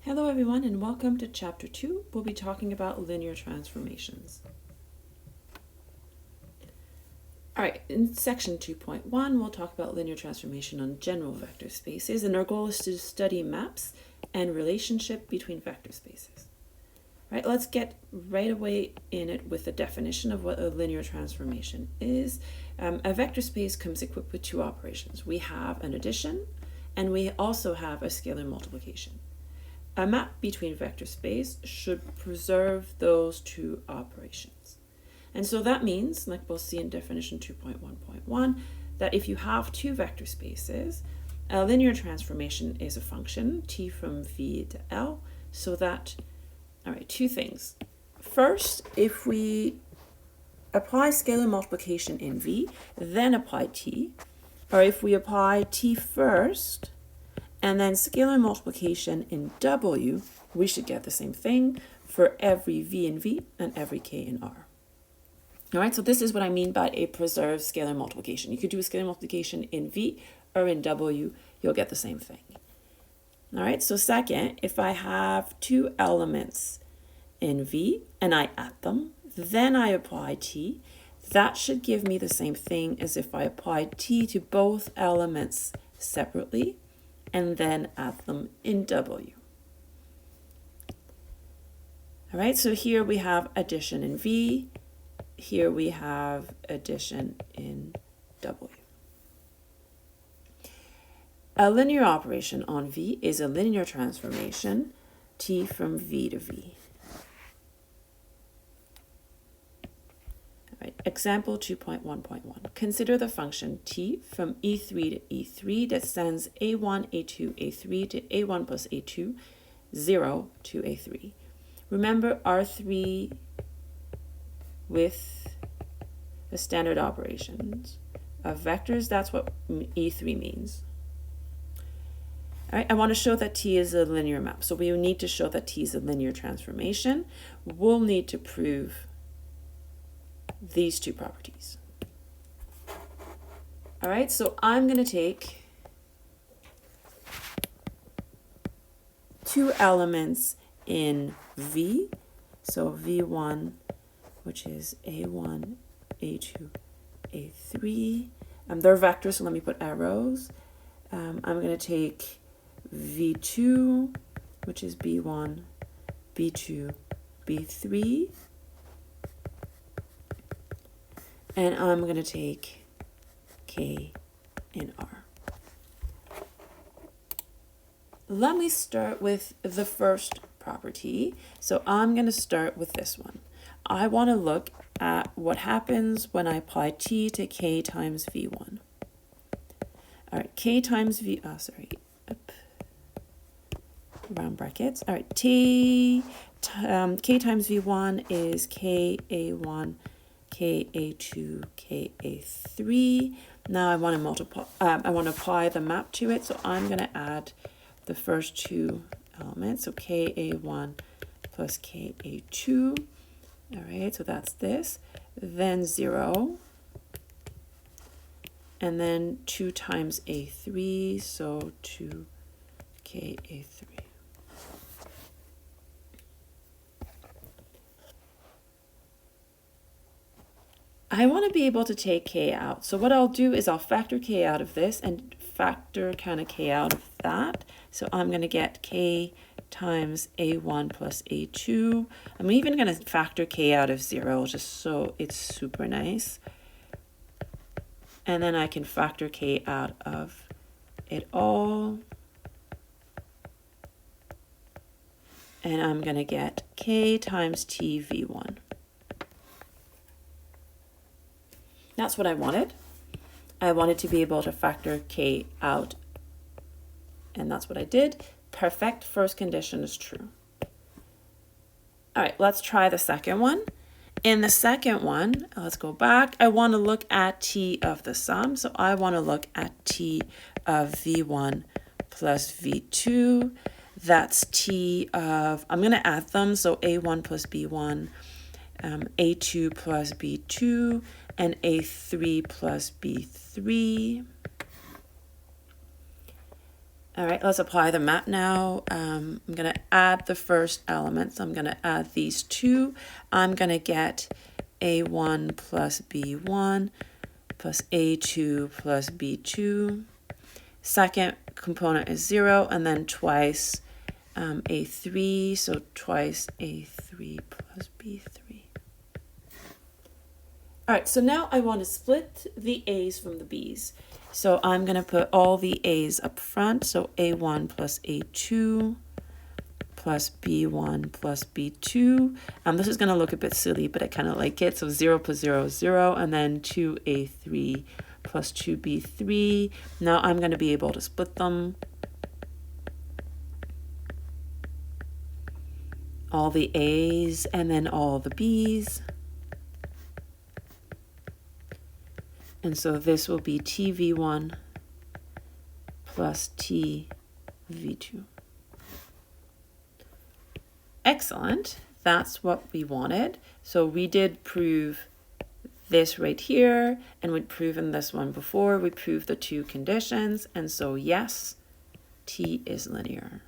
Hello everyone and welcome to Chapter 2. We'll be talking about linear transformations. Alright, in section 2.1 we'll talk about linear transformation on general vector spaces, and our goal is to study maps and relationship between vector spaces. Right, let's get right away in it with the definition of what a linear transformation is. A vector space comes equipped with two operations. We have an addition and we also have a scalar multiplication. A map between vector space should preserve those two operations. And so that means, like we'll see in definition 2.1.1, that if you have two vector spaces, a linear transformation is a function, t from v to l, so that, all right, two things. First, if we apply scalar multiplication in v, then apply t, or if we apply t first, and then scalar multiplication in W, we should get the same thing for every V in V and every K in R. All right, so this is what I mean by a preserved scalar multiplication. You could do a scalar multiplication in V or in W, you'll get the same thing. All right, so second, if I have two elements in V and I add them, then I apply T, that should give me the same thing as if I applied T to both elements separately and then add them in W. All right, so here we have addition in V, here we have addition in W. A linear operation on V is a linear transformation, T from V to V. All right, example 2.1.1. Consider the function T from E3 to E3 that sends A1, A2, A3 to A1 plus A2, 0 to A3. Remember R3 with the standard operations of vectors, that's what E3 means. All right, I want to show that T is a linear map. So we need to show that T is a linear transformation. We'll need to prove these two properties. All right, so I'm going to take two elements in V. So V1, which is A1, A2, A3. They're vectors, so let me put arrows. I'm going to take V2, which is B1, B2, B3. And I'm going to take K in R. Let me start with the first property. So I'm going to start with this one. I want to look at what happens when I apply T to K times V1. All right, K times V, round brackets. All right, K times V1 is KA1, KA2, KA3. Now I want to multiply, I want to apply the map to it, so I'm going to add the first two elements, so KA1 plus KA2. All right, so that's this. Then 0. And then 2 times A3, so 2 KA3. I want to be able to take K out. So what I'll do is I'll factor K out of this and factor kind of K out of that. So I'm going to get K times A1 plus A2. I'm even going to factor K out of 0 just so it's super nice. And then I can factor K out of it all. And I'm going to get K times T V1. That's what I wanted. I wanted to be able to factor K out, and that's what I did. Perfect, first condition is true. All right, let's try the second one. In the second one, let's go back. I want to look at T of the sum, so I want to look at T of V1 plus V2. That's T of, I'm going to add them, so A1 plus B1, A2 plus B2, and A3 plus B3. 3. All right, let's apply the map now. I'm going to add the first element. So I'm going to add these two. I'm going to get A1 plus B1 plus A2 plus B2. Second component is 0, and then twice A3, so twice A3 plus B3. All right, so now I want to split the A's from the B's. So I'm going to put all the A's up front. So A1 plus A2 plus B1 plus B2. This is going to look a bit silly, but I kind of like it. So 0 plus 0 is 0, and then 2A3 plus 2B3. Now I'm going to be able to split them. All the A's and then all the B's. And so this will be TV1 plus TV2. Excellent. That's what we wanted. So we did prove this right here, and we'd proven this one before. We proved the two conditions, and so yes, T is linear.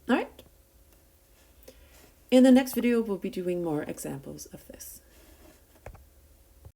All right. In the next video, we'll be doing more examples of this.